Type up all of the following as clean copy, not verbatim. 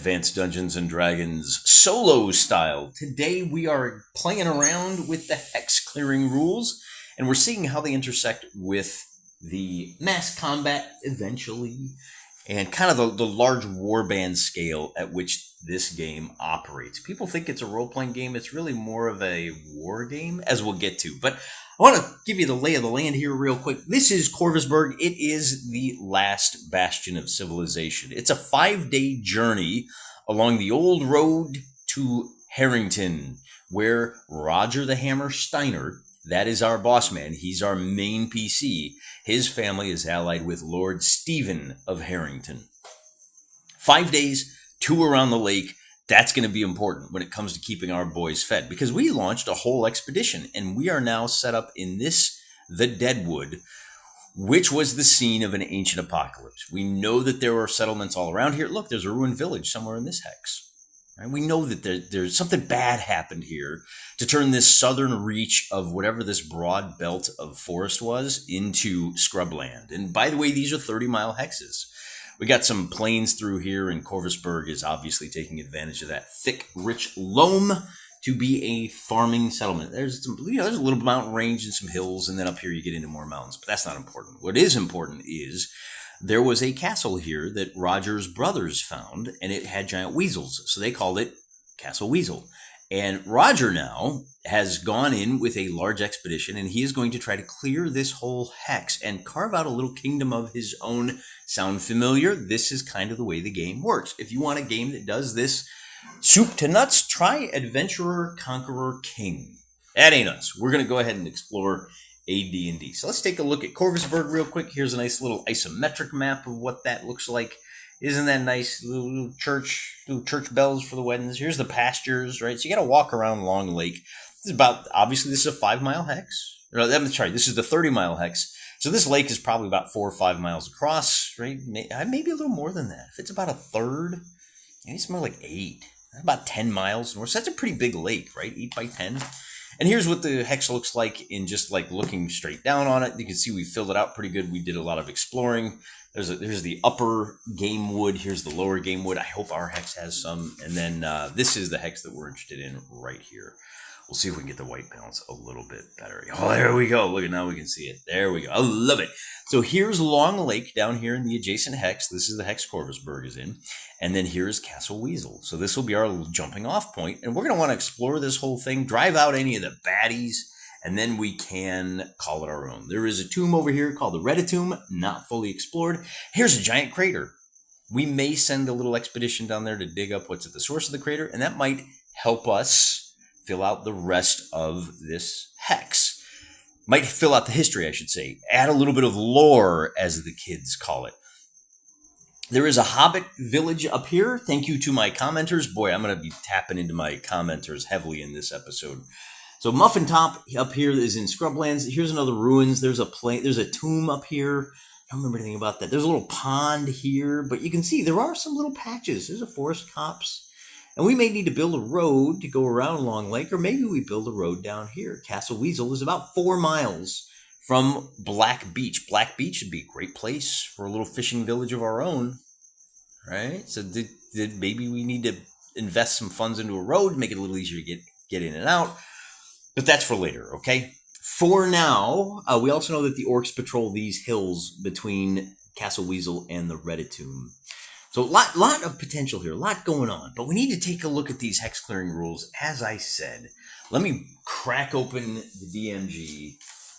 Advanced Dungeons and Dragons solo style. Today we are playing around with the hex clearing rules, and we're seeing how they intersect with the mass combat eventually, and kind of the large warband scale at which this game operates. People think it's a role-playing game. It's really more of a war game, as we'll get to. But I want to give you the lay of the land here real quick. This is Corvusberg. It is the last bastion of civilization. It's a 5-day journey along the old road to Harrington, where Roger the Hammer Steiner, that is our boss man, he's our main PC, his family is allied with Lord Stephen of Harrington. 5 days, 2 around the lake. That's going to be important when it comes to keeping our boys fed, because we launched a whole expedition and we are now set up in the Deadwood, which was the scene of an ancient apocalypse. We know that there are settlements all around here. Look, there's a ruined village somewhere in this hex. Right? We know that there's something bad happened here to turn this southern reach of whatever this broad belt of forest was into scrubland. And by the way, these are 30-mile hexes. We got some plains through here, and Corvusberg is obviously taking advantage of that thick, rich loam to be a farming settlement. There's there's a little mountain range and some hills, and then up here you get into more mountains, but that's not important. What is important is there was a castle here that Roger's brothers found, and it had giant weasels, so they called it Castle Weasel. And Roger now has gone in with a large expedition, and he is going to try to clear this whole hex and carve out a little kingdom of his own. Sound familiar? This is kind of the way the game works. If you want a game that does this soup to nuts, try Adventurer, Conqueror, King. That ain't us. We're going to go ahead and explore AD&D. So let's take a look at Corvusberg real quick. Here's a nice little isometric map of what that looks like. Isn't that nice? Little church bells for the weddings. Here's the pastures, right? So you got to walk around Long Lake. This is obviously this is a 5-mile hex. This is the 30-mile hex. So this lake is probably about 4 or 5 miles across, right? Maybe a little more than that. If it's about a third, maybe it's more like 8. About 10 miles north. So that's a pretty big lake, right? 8 by 10. And here's what the hex looks like in just like looking straight down on it. You can see we filled it out pretty good. We did a lot of exploring. There's the upper game wood. Here's the lower game wood. I hope our hex has some. And then this is the hex that we're interested in right here. We'll see if we can get the white balance a little bit better. Oh, there we go. Look at now we can see it. There we go. I love it. So here's Long Lake down here in the adjacent hex. This is the hex Corvusberg is in. And then here's Castle Weasel. So this will be our jumping off point. And we're going to want to explore this whole thing, drive out any of the baddies, and then we can call it our own. There is a tomb over here called the Redatomb, not fully explored. Here's a giant crater. We may send a little expedition down there to dig up what's at the source of the crater, and that might help us fill out the rest of this hex. Might fill out the history, I should say. Add a little bit of lore, as the kids call it. There is a hobbit village up here. Thank you to my commenters. Boy, I'm going to be tapping into my commenters heavily in this episode. So Muffin Top up here is in Scrublands. Here's another ruins. There's a tomb up here. I don't remember anything about that. There's a little pond here, but you can see there are some little patches. There's a forest copse. And we may need to build a road to go around Long Lake, or maybe we build a road down here. Castle Weasel is about 4 miles from Black Beach. Black Beach would be a great place for a little fishing village of our own, right? So maybe we need to invest some funds into a road, make it a little easier to get in and out. But that's for later, okay? For now, we also know that the orcs patrol these hills between Castle Weasel and the Redatomb. So a lot of potential here, a lot going on. But we need to take a look at these hex clearing rules. As I said, let me crack open the DMG,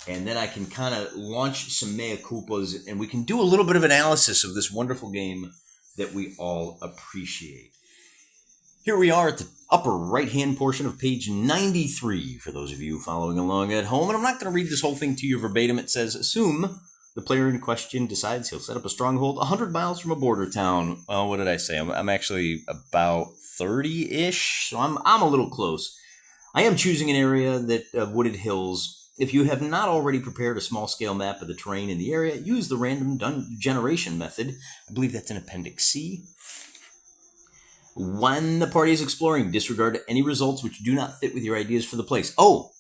and then I can kind of launch some mea culpas, and we can do a little bit of analysis of this wonderful game that we all appreciate. Here we are at the upper right-hand portion of page 93, for those of you following along at home. And I'm not going to read this whole thing to you verbatim. It says, assume the player in question decides he'll set up a stronghold 100 miles from a border town. Well, what did I say? I'm actually about 30-ish, so I'm a little close. I am choosing an area of wooded hills. If you have not already prepared a small-scale map of the terrain in the area, use the random generation method. I believe that's in Appendix C. When the party is exploring, disregard any results which do not fit with your ideas for the place. Oh!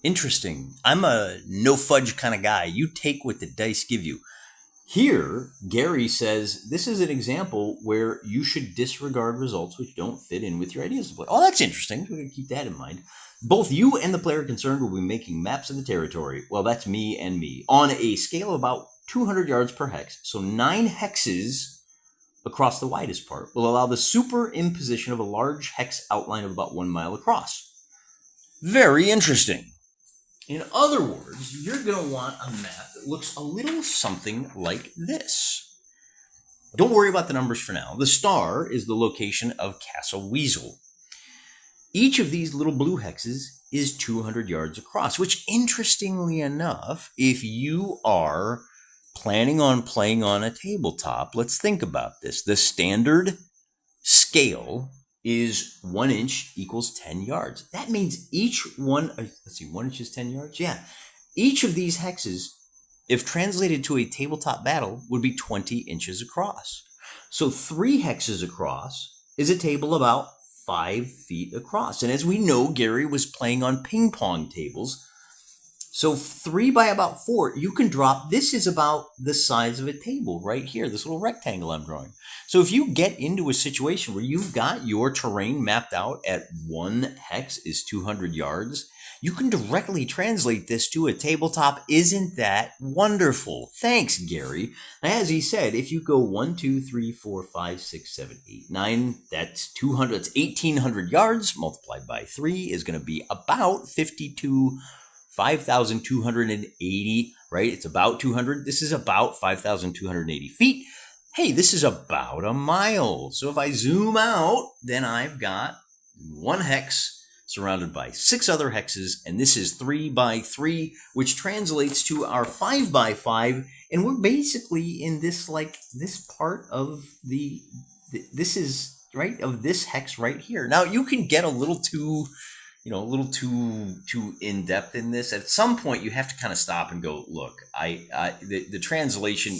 Interesting. I'm a no-fudge kind of guy. You take what the dice give you. Here, Gary says this is an example where you should disregard results which don't fit in with your ideas of play. Oh, that's interesting. We're going to keep that in mind. Both you and the player concerned will be making maps of the territory. Well, that's me and me. On a scale of about 200 yards per hex. So 9 hexes across the widest part will allow the superimposition of a large hex outline of about 1 mile across. Very interesting. In other words, you're going to want a map that looks a little something like this. Don't worry about the numbers for now. The star is the location of Castle Weasel. Each of these little blue hexes is 200 yards across, which, interestingly enough, if you are planning on playing on a tabletop, let's think about this. The standard scale is 1 inch equals 10 yards. That means each one, let's see, 1 inch is 10 yards? Yeah. Each of these hexes, if translated to a tabletop battle, would be 20 inches across. So 3 hexes across is a table about 5 feet across. And as we know, Gary was playing on ping pong tables. So 3 by about 4, you can drop, this is about the size of a table right here, this little rectangle I'm drawing. So if you get into a situation where you've got your terrain mapped out at 1 hex is 200 yards, you can directly translate this to a tabletop. Isn't that wonderful? Thanks, Gary. As he said, if you go 1, 2, 3, 4, 5, 6, 7, 8, 9, that's 200, that's 1,800 yards multiplied by 3 is going to be about 5,280, right? It's about 200. This is about 5,280 feet. Hey, this is about a mile. So if I zoom out, then I've got 1 hex surrounded by 6 other hexes, and this is 3 by 3, which translates to our 5 by 5, and we're basically in this, like, this part of this is, right, of this hex right here. Now, you can get a little too in depth in this. At some point, you have to kind of stop and go, look, the translation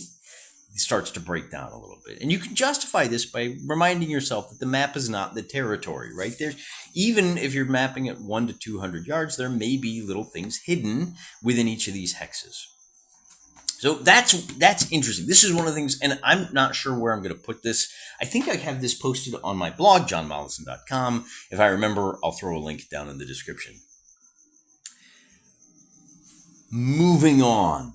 starts to break down a little bit. And you can justify this by reminding yourself that the map is not the territory, right? There's, even if you're mapping at 1 to 200 yards, there may be little things hidden within each of these hexes. So that's interesting. This is one of the things, and I'm not sure where I'm going to put this. I think I have this posted on my blog, johnmollison.com. If I remember, I'll throw a link down in the description. Moving on.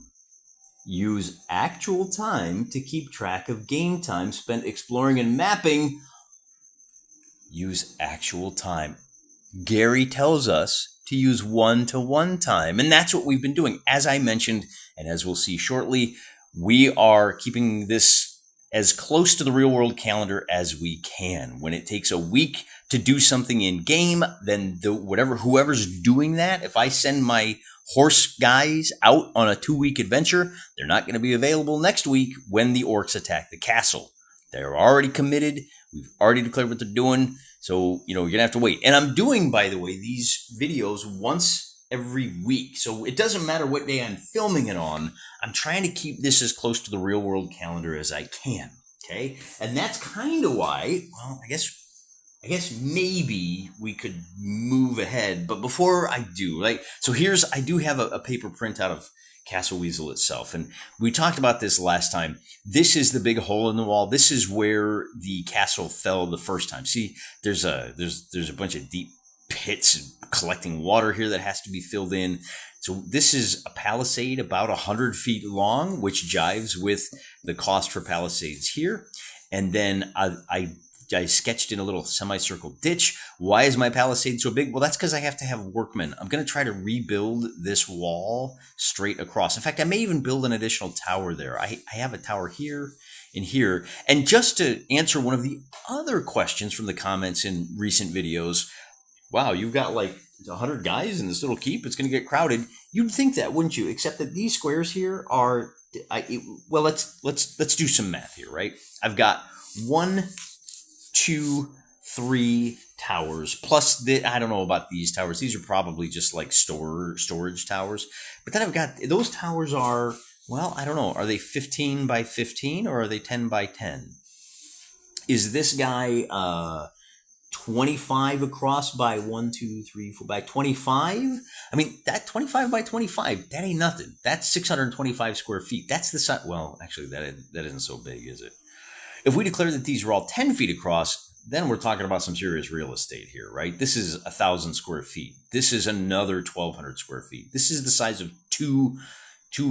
Use actual time to keep track of game time spent exploring and mapping. Use actual time. Gary tells us to use 1-to-1 time, and that's what we've been doing. As I mentioned, and as we'll see shortly, we are keeping this as close to the real world calendar as we can. When it takes a week to do something in game, then whoever's doing that, if I send my horse guys out on a 2-week adventure, they're not going to be available next week when the orcs attack the castle. They're already committed. We've already declared what they're doing. So, you're going to have to wait. And I'm doing, by the way, these videos once every week. So it doesn't matter what day I'm filming it on. I'm trying to keep this as close to the real world calendar as I can. Okay. And that's kind of why, well, I guess maybe we could move ahead. But before I do, I do have a paper printout of Castle Weasel itself. And we talked about this last time. This is the big hole in the wall. This is where the castle fell the first time. See, there's a bunch of deep pits collecting water here that has to be filled in. So this is a palisade about 100 feet long, which jives with the cost for palisades here. And then I sketched in a little semicircle ditch. Why is my palisade so big? Well, that's because I have to have workmen. I'm going to try to rebuild this wall straight across. In fact, I may even build an additional tower there. I have a tower here and here. And just to answer one of the other questions from the comments in recent videos, wow, you've got like 100 guys in this little keep. It's going to get crowded. You'd think that, wouldn't you? Except that these squares here are, let's do some math here, right? I've got 1, 2, 3 towers plus I don't know about these towers. These are probably just like storage towers. But then I've got those towers are, well, I don't know. Are they 15 by 15 or are they 10 by 10? Is this guy 25 across by 1, 2, 3, 4 by 25. I mean, that 25 by 25, that ain't nothing. That's 625 square feet. That's the size. Well, actually, that isn't so big, is it? If we declare that these are all 10 feet across, then we're talking about some serious real estate here, right? This is 1,000 square feet. This is another 1,200 square feet. This is the size of two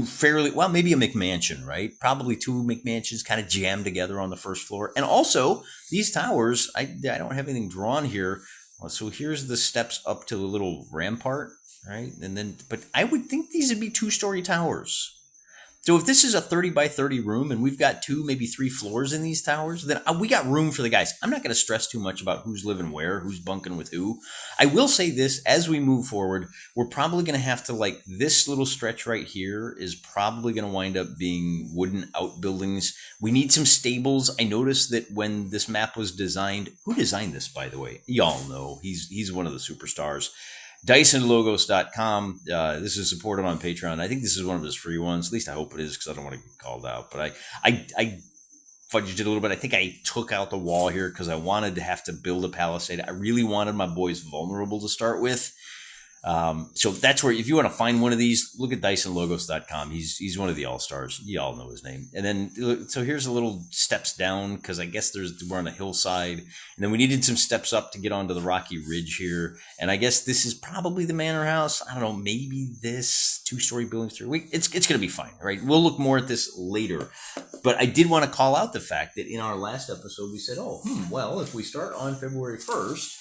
fairly, well, maybe a McMansion, right? Probably two McMansions kind of jammed together on the first floor. And also, these towers, I don't have anything drawn here. So here's the steps up to the little rampart, right? And then, but I would think these would be 2-story towers. So if this is a 30 by 30 room and we've got 2, maybe 3 floors in these towers, then we got room for the guys. I'm not going to stress too much about who's living where, who's bunking with who. I will say this, as we move forward, we're probably going to have to, like, this little stretch right here is probably going to wind up being wooden outbuildings. We need some stables. I noticed that when this map was designed, who designed this, by the way? Y'all know. He's one of the superstars. DysonLogos.com. This is supported on Patreon. I think this is one of his free ones. At least I hope it is, because I don't want to get called out. But I fudged it a little bit. I think I took out the wall here because I wanted to have to build a palisade. I really wanted my boys vulnerable to start with. So that's where, if you want to find one of these, look at DysonLogos.com. He's one of the all-stars. You all know his name. And then, so here's a little steps down, because I guess we're on a hillside. And then we needed some steps up to get onto the rocky ridge here. And I guess this is probably the manor house. I don't know, maybe this 2-story building through. It's going to be fine, right? We'll look more at this later. But I did want to call out the fact that in our last episode, we said, well, if we start on February 1st,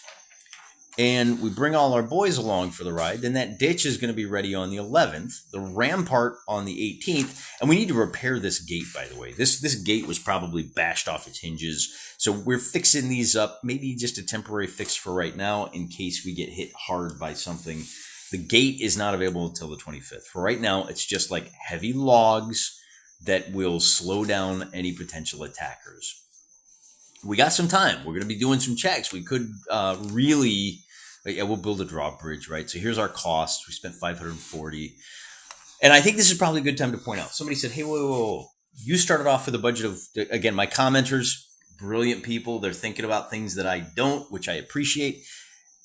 and we bring all our boys along for the ride, then that ditch is going to be ready on the 11th, the rampart on the 18th, and we need to repair this gate, by the way. This gate was probably bashed off its hinges, so we're fixing these up, maybe just a temporary fix for right now in case we get hit hard by something. The gate is not available until the 25th. For right now, it's just like heavy logs that will slow down any potential attackers. We got some time. We're going to be doing some checks. We could really... Yeah, we'll build a drawbridge, right? So here's our cost. We spent $540. And I think this is probably a good time to point out. Somebody said, hey, whoa. You started off with a budget of, again, my commenters, brilliant people. They're thinking about things that I don't, which I appreciate.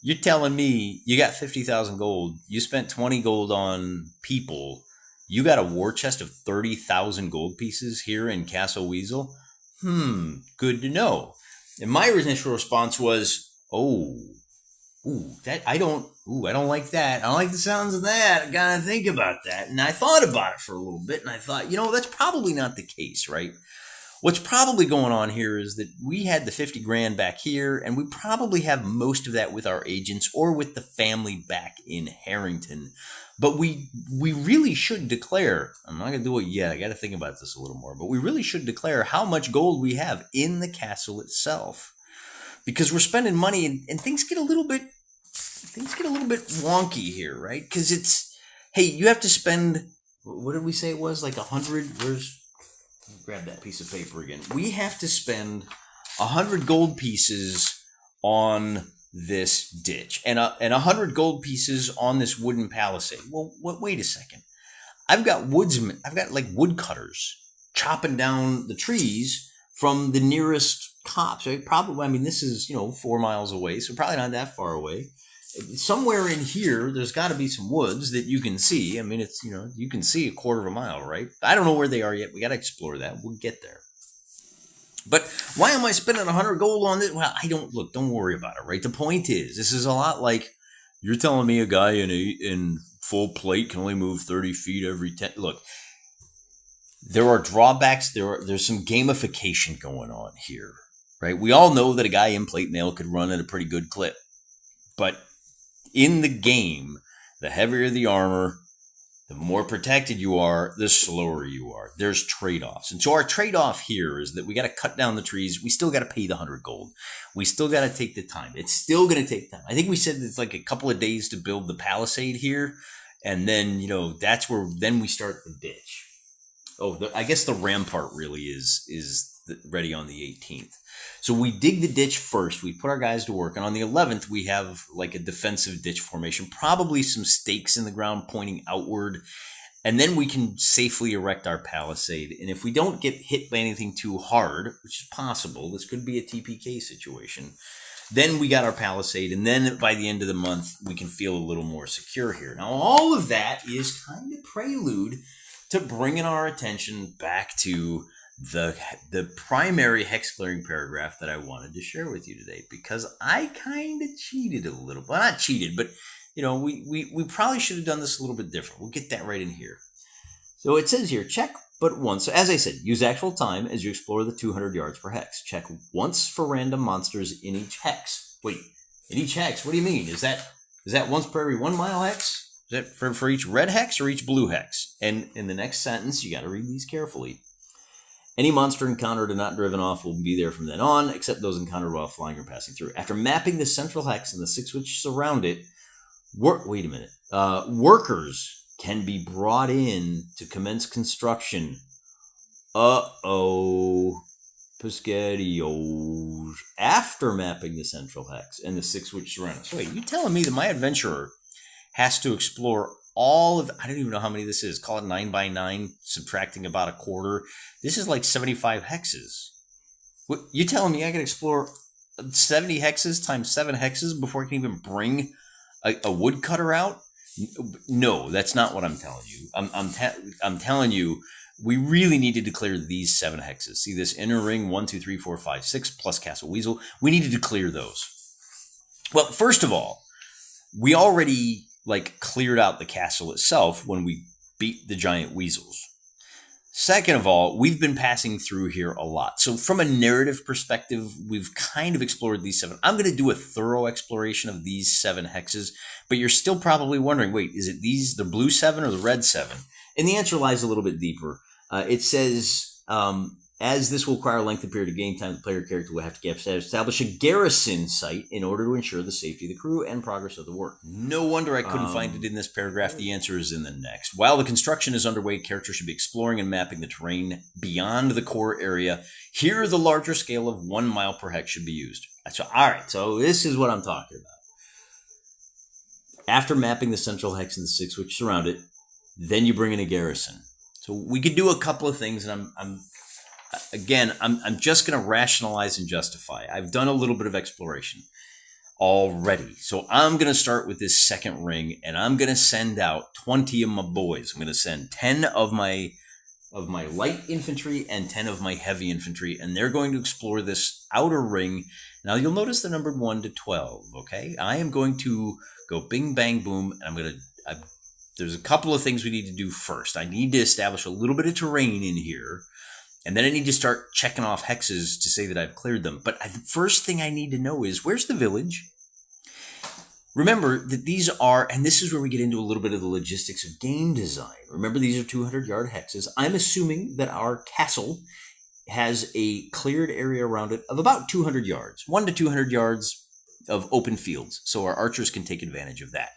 You're telling me you got 50,000 gold. You spent 20 gold on people. You got a war chest of 30,000 gold pieces here in Castle Weasel? Good to know. And my initial response was, I don't like that. I don't like the sounds of that. I gotta think about that. And I thought about it for a little bit, and I thought, that's probably not the case, right? What's probably going on here is that we had the 50 grand back here, and we probably have most of that with our agents or with the family back in Harrington. But we really should declare, I'm not gonna do it yet, I gotta think about this a little more, but we really should declare how much gold we have in the castle itself. Because we're spending money and things get a little bit wonky here, right? Because you have to spend, what did we say it was? Like 100, grab that piece of paper again. We have to spend 100 gold pieces on this ditch and 100 gold pieces on this wooden palisade. Well, wait a second. I've got like woodcutters chopping down the trees from the nearest copse, right? Probably, this is, 4 miles away, so probably not that far away. Somewhere in here, there's got to be some woods that you can see. It's, you can see a quarter of a mile, right? I don't know where they are yet. We got to explore that. We'll get there. But why am I spending 100 gold on this? Well, don't worry about it, right? The point is, this is a lot like, you're telling me a guy in full plate can only move 30 feet every 10. Look, there are drawbacks. There's some gamification going on here, right? We all know that a guy in plate mail could run at a pretty good clip. But in the game, the heavier the armor, the more protected you are, the slower you are. There's trade-offs. And so our trade-off here is that we got to cut down the trees. We still got to pay the 100 gold. We still got to take the time. It's still going to take time. I think we said it's like a couple of days to build the palisade here. And then, that's where then we start the ditch. I guess the rampart really is ready on the 18th. So we dig the ditch first. We put our guys to work. And on the 11th, we have like a defensive ditch formation, probably some stakes in the ground pointing outward. And then we can safely erect our palisade. And if we don't get hit by anything too hard, which is possible, this could be a TPK situation, Then we got our palisade, and then by the end of the month, we can feel a little more secure here. Now, all of that is kind of prelude to bringing our attention back to the primary hex clearing paragraph that I wanted to share with you today, because I kind of cheated a little. Well, not cheated, but we probably should have done this a little bit different. We'll get that right in here. So it says here, check but once. So as I said, use actual time as you explore the 200 yards per hex. Check once for random monsters in each hex. Wait, in each hex? What do you mean? Is that once per every 1 mile hex? Is that for each red hex or each blue hex? And in the next sentence, you got to read these carefully. Any monster encountered and not driven off will be there from then on, except those encountered while flying or passing through. After mapping the central hex and the 6 which surround it, wait a minute. Workers can be brought in to commence construction. Pescadios. After mapping the central hex and the 6 which surround it. So wait, you telling me that my adventurer has to explore all of, I don't even know how many this is. Call it 9 by 9, subtracting about a quarter. This is like 75 hexes. What, you telling me I can explore 70 hexes times 7 hexes before I can even bring a woodcutter out? No, that's not what I'm telling you. I'm telling you, we really needed to clear these 7 hexes. See this inner ring, 1, 2, 3, 4, 5, 6, plus Castle Weasel. We needed to clear those. Well, first of all, we already cleared out the castle itself when we beat the giant weasels. Second of all, we've been passing through here a lot. So from a narrative perspective, we've kind of explored these 7. I'm going to do a thorough exploration of these 7 hexes, but you're still probably wondering, wait, is it the blue 7 or the red 7? And the answer lies a little bit deeper. It says, as this will require a lengthy period of game time, the player character will have to establish a garrison site in order to ensure the safety of the crew and progress of the work. No wonder I couldn't find it in this paragraph. The answer is in the next. While the construction is underway, characters should be exploring and mapping the terrain beyond the core area. Here, the larger scale of 1 mile per hex should be used. So, all right, so this is what I'm talking about. After mapping the central hex and the 6 which surround it, then you bring in a garrison. So we could do a couple of things, and I'm just going to rationalize and justify. I've done a little bit of exploration already. So I'm going to start with this second ring, and I'm going to send out 20 of my boys. I'm going to send 10 of my light infantry and 10 of my heavy infantry, and they're going to explore this outer ring. Now you'll notice they're numbered 1 to 12, okay? I am going to go bing, bang, boom, and there's a couple of things we need to do first. I need to establish a little bit of terrain in here. And then I need to start checking off hexes to say that I've cleared them. But the first thing I need to know is, where's the village? Remember that these are, and this is where we get into a little bit of the logistics of game design. Remember, these are 200-yard hexes. I'm assuming that our castle has a cleared area around it of about 200 yards, 1 to 200 yards of open fields. So our archers can take advantage of that.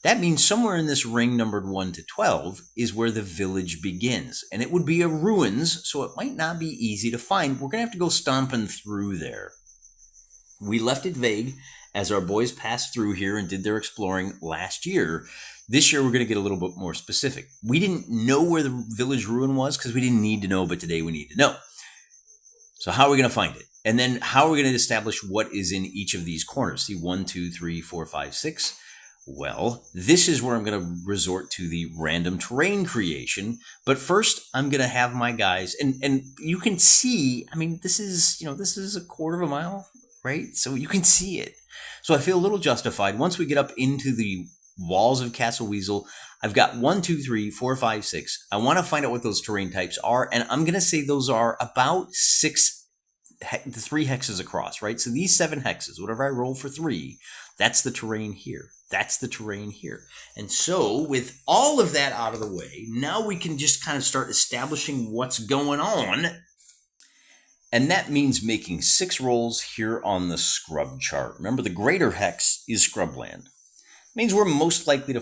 That means somewhere in this ring numbered 1 to 12 is where the village begins. And it would be a ruins, so it might not be easy to find. We're going to have to go stomping through there. We left it vague as our boys passed through here and did their exploring last year. This year, we're going to get a little bit more specific. We didn't know where the village ruin was because we didn't need to know, but today we need to know. So how are we going to find it? And then how are we going to establish what is in each of these corners? See, 1, 2, 3, 4, 5, 6. Well, this is where I'm going to resort to the random terrain creation. But first, I'm going to have my guys, and you can see, I mean, this is a quarter of a mile, right? So you can see it. So I feel a little justified. Once we get up into the walls of Castle Weasel, I've got 1, 2, 3, 4, 5, 6. I want to find out what those terrain types are, and I'm going to say those are about 3 hexes across, right? So these 7 hexes, whatever I roll for 3, that's the terrain here. That's the terrain here. And so with all of that out of the way, now we can just kind of start establishing what's going on. And that means making 6 rolls here on the scrub chart. Remember, the greater hex is scrubland. It means we're more likely to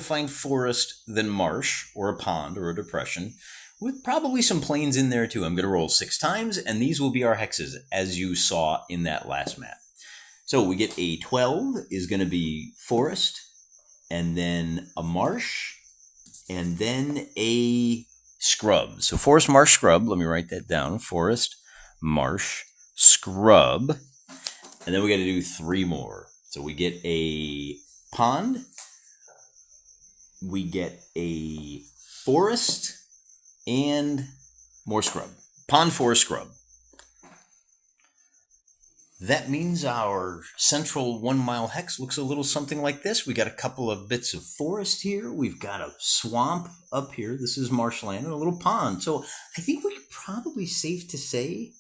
find forest than marsh or a pond or a depression, with probably some plains in there too. I'm going to roll 6 times, and these will be our hexes, as you saw in that last map. So we get a 12 is going to be forest, and then a marsh, and then a scrub. So forest, marsh, scrub. Let me write that down. Forest, marsh, scrub, and then we got to do 3 more. So we get a pond, we get a forest, and more scrub. Pond, forest, scrub. That means our central 1 mile hex looks a little something like this. We got a couple of bits of forest here. We've got a swamp up here. This is marshland and a little pond. So I think we're probably safe to say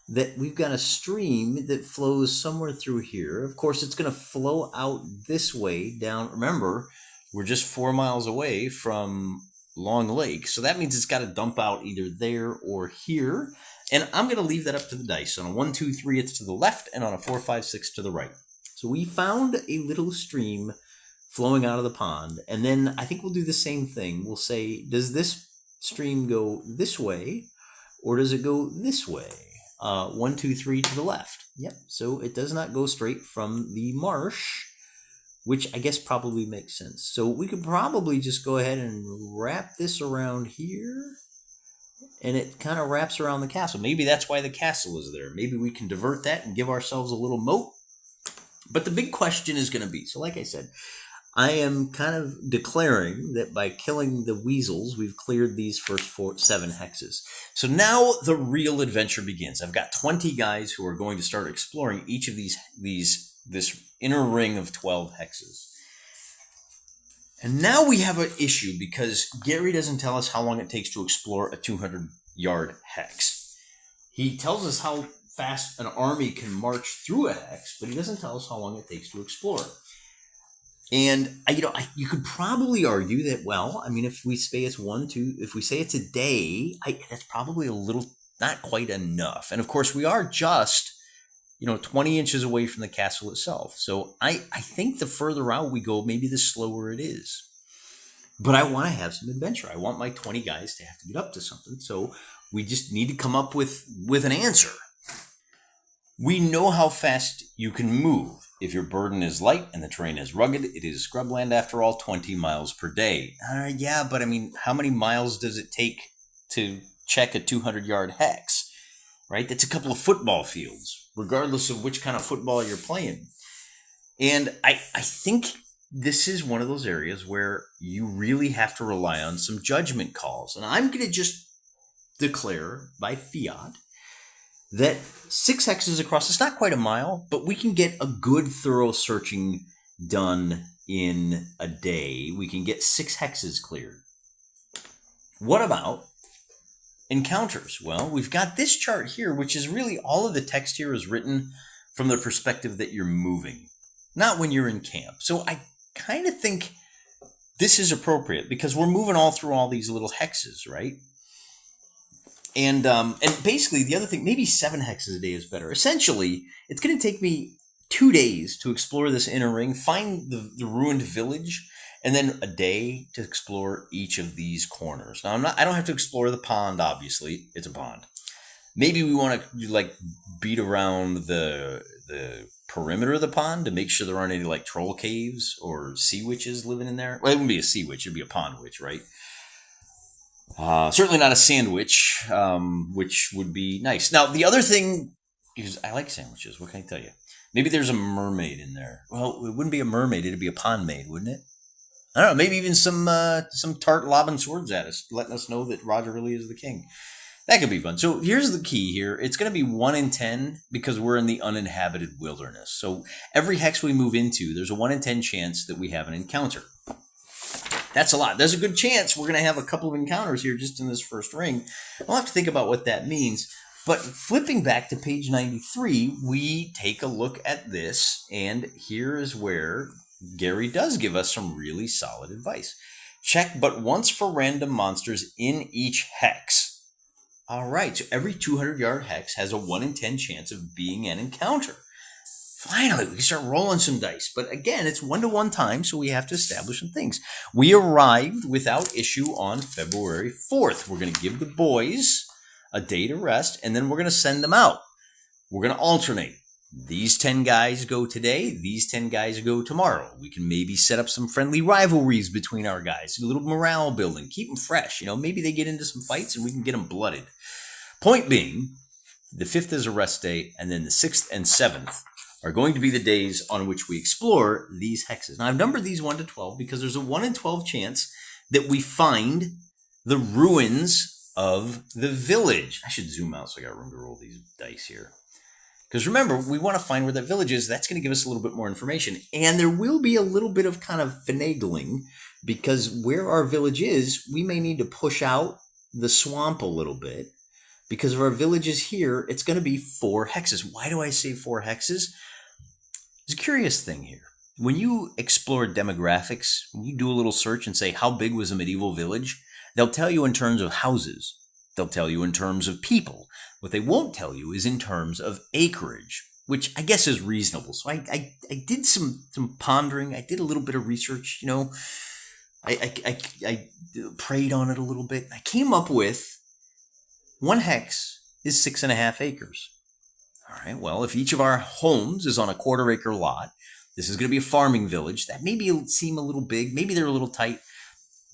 that we've got a stream that flows somewhere through here. Of course, it's going to flow out this way down. Remember, we're just 4 miles away from Long Lake. So that means it's got to dump out either there or here. And I'm going to leave that up to the dice. On a 1, 2, 3, it's to the left, and on a 4, 5, 6, to the right. So we found a little stream flowing out of the pond, and then I think we'll do the same thing. We'll say, does this stream go this way, or does it go this way? 1, 2, 3 to the left. Yep, so it does not go straight from the marsh, which I guess probably makes sense. So we could probably just go ahead and wrap this around here. And it kind of wraps around the castle. Maybe that's why the castle is there. Maybe we can divert that and give ourselves a little moat. But the big question is going to be, so like I said, I am kind of declaring that by killing the weasels, we've cleared these first 7 hexes. So now the real adventure begins. I've got 20 guys who are going to start exploring each of this inner ring of 12 hexes. And now we have an issue because Gary doesn't tell us how long it takes to explore a 200-yard hex. He tells us how fast an army can march through a hex, but he doesn't tell us how long it takes to explore. And you could probably argue that, well, I mean, if we say it's if we say it's a day, that's probably a little not quite enough. And of course, we are just 20 inches away from the castle itself. So I think the further out we go, maybe the slower it is. But I want to have some adventure. I want my 20 guys to have to get up to something. So we just need to come up with an answer. We know how fast you can move. If your burden is light and the terrain is rugged, it is scrubland after all, 20 miles per day. Yeah, but I mean, how many miles does it take to check a 200-yard hex? Right? That's a couple of football fields, regardless of which kind of football you're playing. And I think this is one of those areas where you really have to rely on some judgment calls. And I'm going to just declare by fiat that 6 hexes across, it's not quite a mile, but we can get a good thorough searching done in a day. We can get 6 hexes cleared. What about encounters? Well, we've got this chart here, which is really all of the text here is written from the perspective that you're moving, not when you're in camp. So I kind of think this is appropriate because we're moving all through all these little hexes, right? And basically the other thing, maybe 7 hexes a day is better. Essentially, it's going to take me 2 days to explore this inner ring, find the ruined village, and then a day to explore each of these corners. Now, I don't have to explore the pond, obviously. It's a pond. Maybe we want to beat around the perimeter of the pond to make sure there aren't any troll caves or sea witches living in there. Well, it wouldn't be a sea witch, it'd be a pond witch, right? Certainly not a sandwich, which would be nice. Now, the other thing is I like sandwiches. What can I tell you? Maybe there's a mermaid in there. Well, it wouldn't be a mermaid. It'd be a pond maid, wouldn't it? I don't know. Maybe even some tart lobbing swords at us, letting us know that Roger really is the king. That could be fun. So here's the key here. It's going to be 1 in 10 because we're in the uninhabited wilderness. So every hex we move into, there's a 1 in 10 chance that we have an encounter. That's a lot. There's a good chance we're going to have a couple of encounters here just in this first ring. We'll have to think about what that means. But flipping back to page 93, we take a look at this, and here is where Gary does give us some really solid advice. Check but once for random monsters in each hex. All right, so every 200-yard hex has a 1 in 10 chance of being an encounter. Finally, we can start rolling some dice. But again, it's 1-to-1 time, so we have to establish some things. We arrived without issue on February 4th. We're going to give the boys a day to rest, and then we're going to send them out. We're going to alternate. These 10 guys go today, these 10 guys go tomorrow. We can maybe set up some friendly rivalries between our guys, a little morale building, keep them fresh. Maybe they get into some fights and we can get them blooded. Point being, The 5th is a rest day, and then the 6th and 7th are going to be the days on which we explore these hexes. Now, I've numbered these 1 to 12 because there's a 1 in 12 chance that we find the ruins of the village. I should zoom out so I got room to roll these dice here. Because remember, we want to find where that village is. That's going to give us a little bit more information. And there will be a little bit of kind of finagling, because where our village is, we may need to push out the swamp a little bit. Because if our village is here, it's going to be 4 hexes. Why do I say 4 hexes? There's a curious thing here. When you explore demographics, when you do a little search and say, how big was a medieval village? They'll tell you in terms of houses. They'll tell you in terms of people. What they won't tell you is in terms of acreage, which I guess is reasonable. So I did some pondering. I did a little bit of research, I prayed on it a little bit. I came up with 1 hex is 6.5 acres. All right, well, if each of our homes is on a 1/4 acre lot, this is going to be a farming village. That maybe seem a little big. Maybe they're a little tight.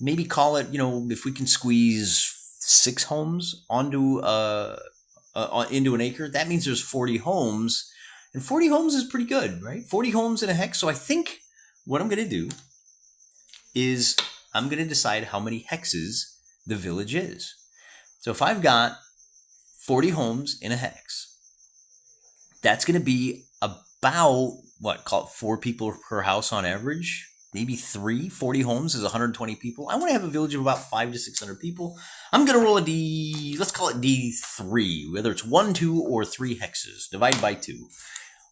Maybe call it, if we can squeeze 6 homes onto into an acre, that means there's 40 homes. And 40 homes is pretty good, right? 40 homes in a hex. So I think what I'm going to do is I'm going to decide how many hexes the village is. So if I've got 40 homes in a hex, that's going to be about, call it 4 people per house on average, maybe 3. 40 homes is 120 people. I want to have a village of about 500 to 600 people. I'm going to roll let's call it D3, whether it's 1, 2, or 3 hexes. Divide by 2.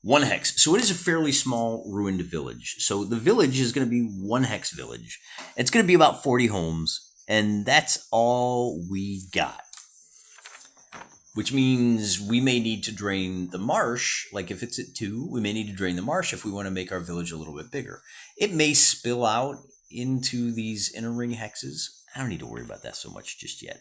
1 hex. So it is a fairly small ruined village. So the village is going to be 1 hex village. It's going to be about 40 homes, and that's all we got. Which means we may need to drain the marsh. Like if it's at 2, we may need to drain the marsh if we want to make our village a little bit bigger. It may spill out into these inner ring hexes. I don't need to worry about that so much just yet.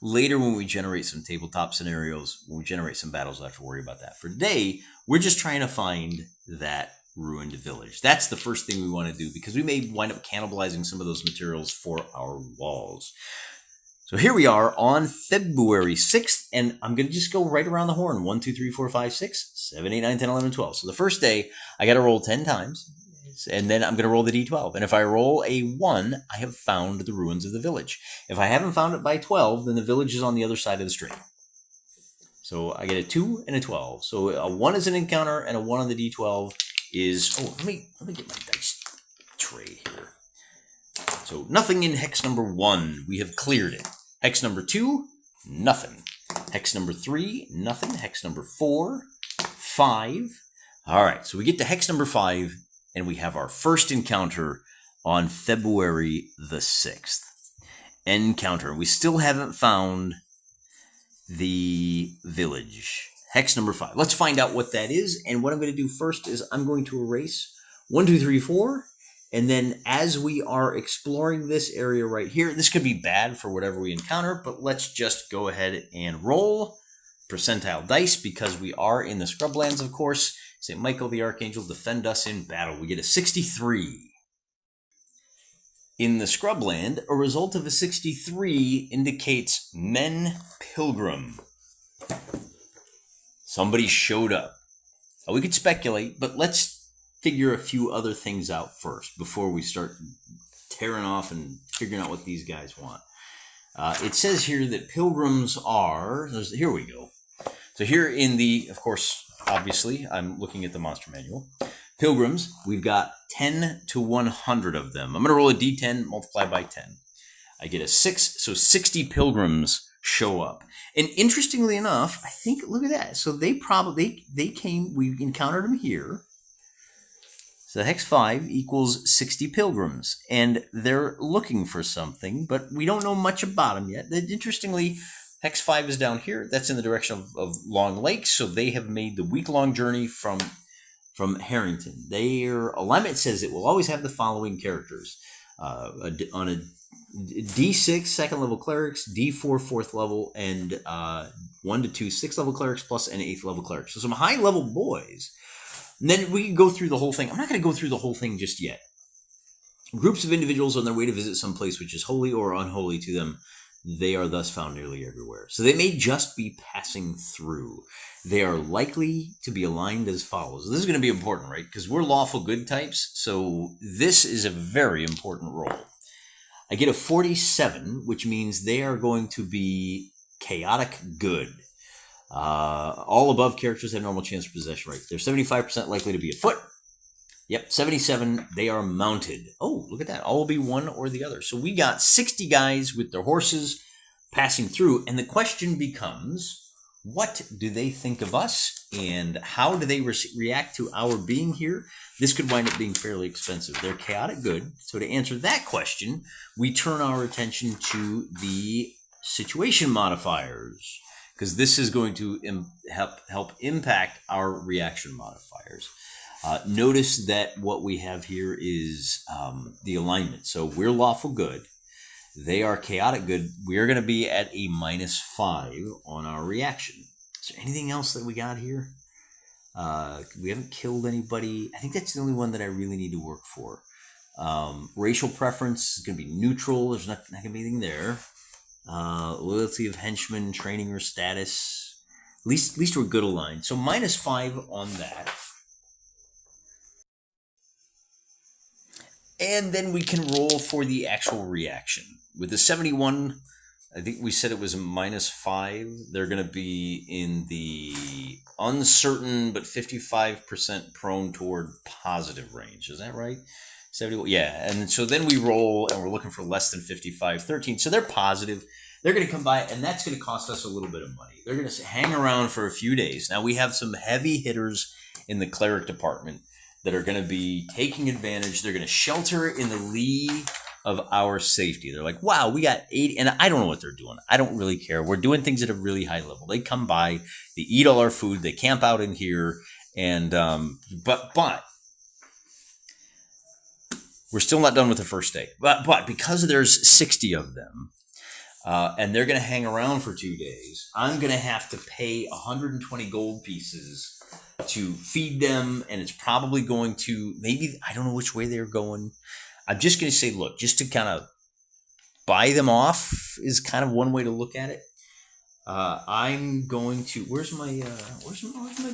Later, when we generate some tabletop scenarios, when we generate some battles, I'll have to worry about that. For today, we're just trying to find that ruined village. That's the first thing we want to do, because we may wind up cannibalizing some of those materials for our walls. So here we are on February 6th, and I'm going to just go right around the horn. 1, 2, 3, 4, 5, 6, 7, 8, 9, 10, 11, 12. So the first day, I got to roll 10 times, and then I'm going to roll the D12. And if I roll a 1, I have found the ruins of the village. If I haven't found it by 12, then the village is on the other side of the stream. So I get a 2 and a 12. So a 1 is an encounter, and a 1 on the D12 is... Oh, let me get my dice tray here. So nothing in hex number 1. We have cleared it. Hex number 2, nothing. Hex number 3, nothing. Hex number 4, 5. All right, so we get to hex number 5, and we have our first encounter on February the 6th. Encounter. We still haven't found the village. Hex number 5. Let's find out what that is. And what I'm going to do first is I'm going to erase 1, 2, 3, 4. And then as we are exploring this area right here, this could be bad for whatever we encounter, but let's just go ahead and roll percentile dice, because we are in the Scrublands, of course. St. Michael the Archangel, defend us in battle. We get a 63. In the Scrubland, a result of a 63 indicates men pilgrim. Somebody showed up. Now, we could speculate, but let's figure a few other things out first before we start tearing off and figuring out what these guys want. It says here that pilgrims are... Here we go. So here in the... Of course, obviously, I'm looking at the monster manual. Pilgrims, we've got 10 to 100 of them. I'm going to roll a d10, multiply by 10. I get a 6, so 60 pilgrims show up. And interestingly enough, I think, look at that. So they came, we encountered them here. So hex 5 equals 60 pilgrims, and they're looking for something, but we don't know much about them yet. Interestingly, hex 5 is down here. That's in the direction of Long Lake, so they have made the week-long journey from Harrington. Their alignment says it will always have the following characters. On a D6 second level clerics, D4 fourth level, and 1 to 2 6th level clerics plus an 8th level cleric. So some high level boys. And then we can go through the whole thing. I'm not going to go through the whole thing just yet. Groups of individuals on their way to visit some place which is holy or unholy to them They are thus found nearly everywhere. So they may just be passing through. They are likely to be aligned as follows. This is going to be important, right? Because we're lawful good types, so this is a very important roll. I get a 47, which means they are going to be chaotic good. All above characters have normal chance of possession rate. They're 75% likely to be afoot. Yep, 77, they are mounted. Oh, look at that. All will be one or the other. So we got 60 guys with their horses passing through, and the question becomes, what do they think of us, and how do they react to our being here? This could wind up being fairly expensive. They're chaotic good. So to answer that question, we turn our attention to the situation modifiers, because this is going to help impact our reaction modifiers. Notice that what we have here is the alignment. So we're lawful good. They are chaotic good. We're going to be at a -5 on our reaction. Is there anything else that we got here? We haven't killed anybody. I think that's the only one that I really need to work for. Racial preference is going to be neutral. There's not going to be anything there. Loyalty of henchmen, training or status. At least we're good aligned. So -5 on that. And then we can roll for the actual reaction. With the 71, I think we said it was a -5. They're going to be in the uncertain but 55% prone toward positive range. Is that right? 71. Yeah. And so then we roll and we're looking for less than 55, 13. So they're positive. They're going to come by, and that's going to cost us a little bit of money. They're going to hang around for a few days. Now, we have some heavy hitters in the cleric department that are going to be taking advantage. They're going to shelter in the lee of our safety. They're like, wow, we got 80, and I don't know what they're doing. I don't really care. We're doing things at a really high level. They come by, they eat all our food, they camp out in here, and but we're still not done with the first day. But because there's 60 of them, and they're going to hang around for 2 days, I'm going to have to pay 120 gold pieces to feed them, and it's probably going to, maybe, I don't know which way they're going. I'm just going to say, look, just to kind of buy them off is kind of one way to look at it. I'm going to, where's my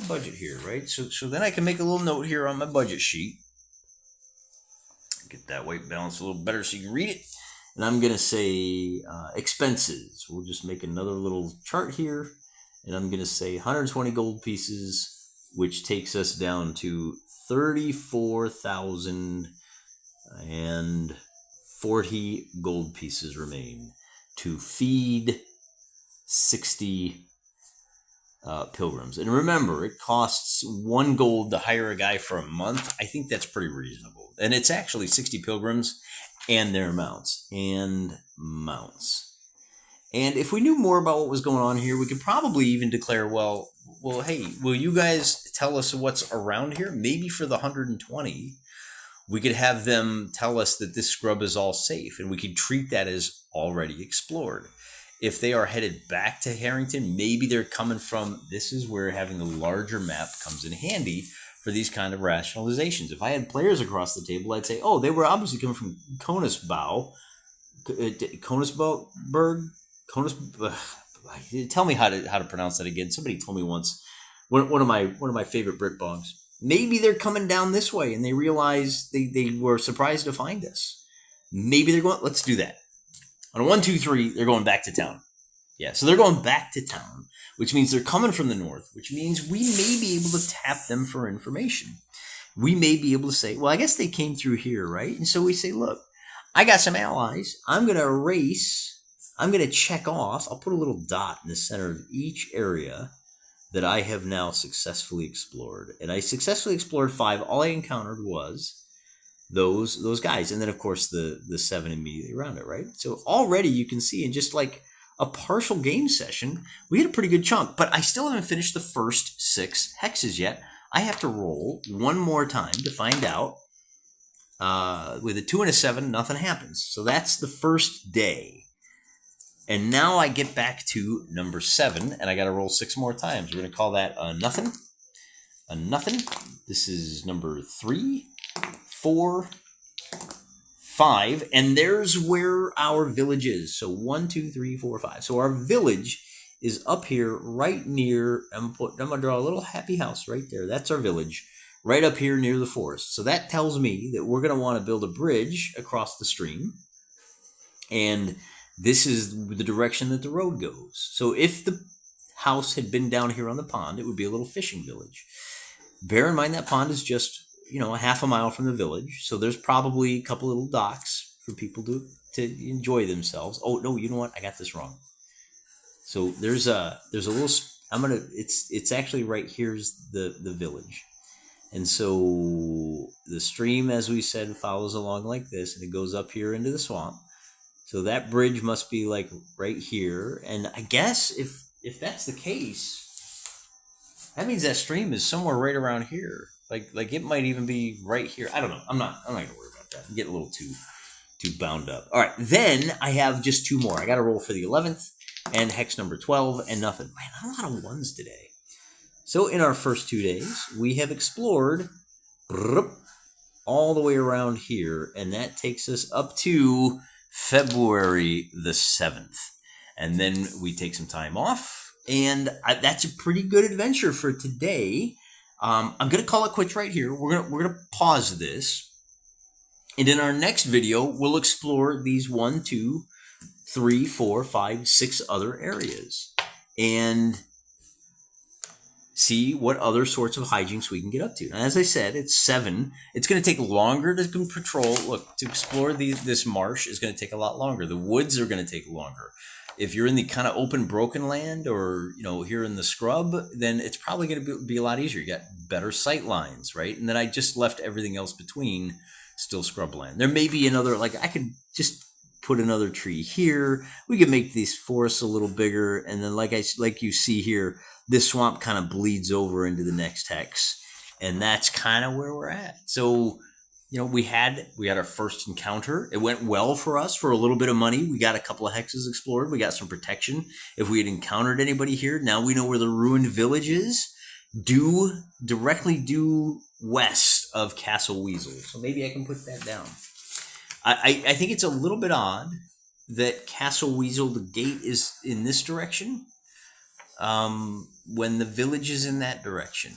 budget here, right? So then I can make a little note here on my budget sheet. Get that weight balance a little better so you can read it. And I'm going to say expenses. We'll just make another little chart here. And I'm going to say 120 gold pieces, which takes us down to 34,040 gold pieces remain to feed 60 pilgrims. And remember, it costs 1 gold to hire a guy for a month. I think that's pretty reasonable. And it's actually 60 pilgrims and their mounts. And if we knew more about what was going on here, we could probably even declare, well, hey, will you guys tell us what's around here? Maybe for the 120, we could have them tell us that this scrub is all safe, and we could treat that as already explored. If they are headed back to Harrington, maybe they're coming from, this is where having a larger map comes in handy for these kind of rationalizations. If I had players across the table, I'd say, oh, they were obviously coming from Konisberg. Tell me how to pronounce that again. Somebody told me once. One of my favorite brick bogs. Maybe they're coming down this way and they realize they were surprised to find us. Maybe they're going. Let's do that. On a 1, 2, 3, they're going back to town. Yeah, so they're going back to town, which means they're coming from the north, which means we may be able to tap them for information. We may be able to say, well, I guess they came through here, right? And so we say, look, I got some allies. I'm going to erase. I'm going to check off. I'll put a little dot in the center of each area that I have now successfully explored. And I successfully explored 5. All I encountered was those guys. And then, of course, the 7 immediately around it, right? So already you can see in just like a partial game session, we had a pretty good chunk. But I still haven't finished the first 6 hexes yet. I have to roll one more time to find out. With a 2 and a 7, nothing happens. So that's the first day. And now I get back to number 7, and I got to roll 6 more times. We're going to call that a nothing. A nothing. This is number 3, 4, 5, and there's where our village is. So 1, 2, 3, 4, 5. So our village is up here right near, I'm gonna draw a little happy house right there. That's our village, right up here near the forest. So that tells me that we're gonna want to build a bridge across the stream, and this is the direction that the road goes. So if the house had been down here on the pond, it would be a little fishing village. Bear in mind that pond is just, a half a mile from the village, so there's probably a couple little docks for people to enjoy themselves. Oh no, you know what? I got this wrong. So there's a little. It's actually right here's the village, and so the stream, as we said, follows along like this, and it goes up here into the swamp. So that bridge must be like right here, and I guess if that's the case, that means that stream is somewhere right around here. Like it might even be right here. I don't know. I'm not gonna worry about that. I'm getting a little too bound up. All right, then I have just 2 more. I got to roll for the 11th and hex number 12 and nothing. Man, not a lot of 1s today. So in our first 2 days, we have explored all the way around here, and that takes us up to February the 7th. And then we take some time off, and that's a pretty good adventure for today. I'm going to call it quits right here. We're gonna pause this, and in our next video, we'll explore these 1, 2, 3, 4, 5, 6 other areas, and see what other sorts of hijinks we can get up to. And as I said, it's 7. It's going to take longer to patrol. Look, to explore this marsh is going to take a lot longer. The woods are going to take longer. If you're in the kind of open, broken land, or here in the scrub, then it's probably going to be a lot easier. You got better sight lines, right? And then I just left everything else between still scrub land. There may be another, like I could just put another tree here. We could make these forests a little bigger, and then like you see here, this swamp kind of bleeds over into the next hex, and that's kind of where we're at. So we had our first encounter. It went well for us for a little bit of money. We got a couple of hexes explored. We got some protection. If we had encountered anybody here, now we know where the ruined village is. Directly due west of Castle Weasel. So maybe I can put that down. I think it's a little bit odd that Castle Weasel, the gate, is in this direction when the village is in that direction.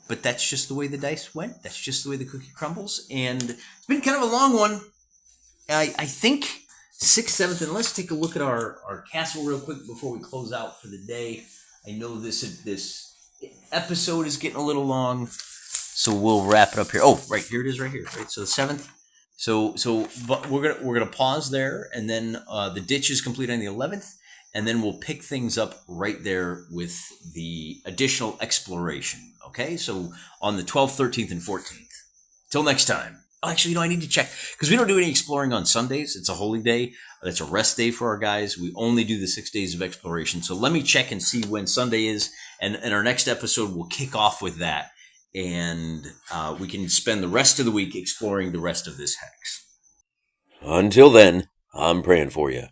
But that's just the way the dice went. That's just the way the cookie crumbles. And it's been kind of a long one. I think 6th, 7th, and let's take a look at our castle real quick before we close out for the day. I know this episode is getting a little long, so we'll wrap it up here. Oh, right, here it is right here. Right, so the 7th. But we're gonna pause there, and then the ditch is complete on the 11th, and then we'll pick things up right there with the additional exploration. Okay, so on the 12th, 13th, and 14th. Till next time. Oh, actually, I need to check, because we don't do any exploring on Sundays. It's a holy day. It's a rest day for our guys. We only do the 6 days of exploration. So let me check and see when Sunday is, and our next episode will kick off with that. And we can spend the rest of the week exploring the rest of this hex. Until then, I'm praying for you.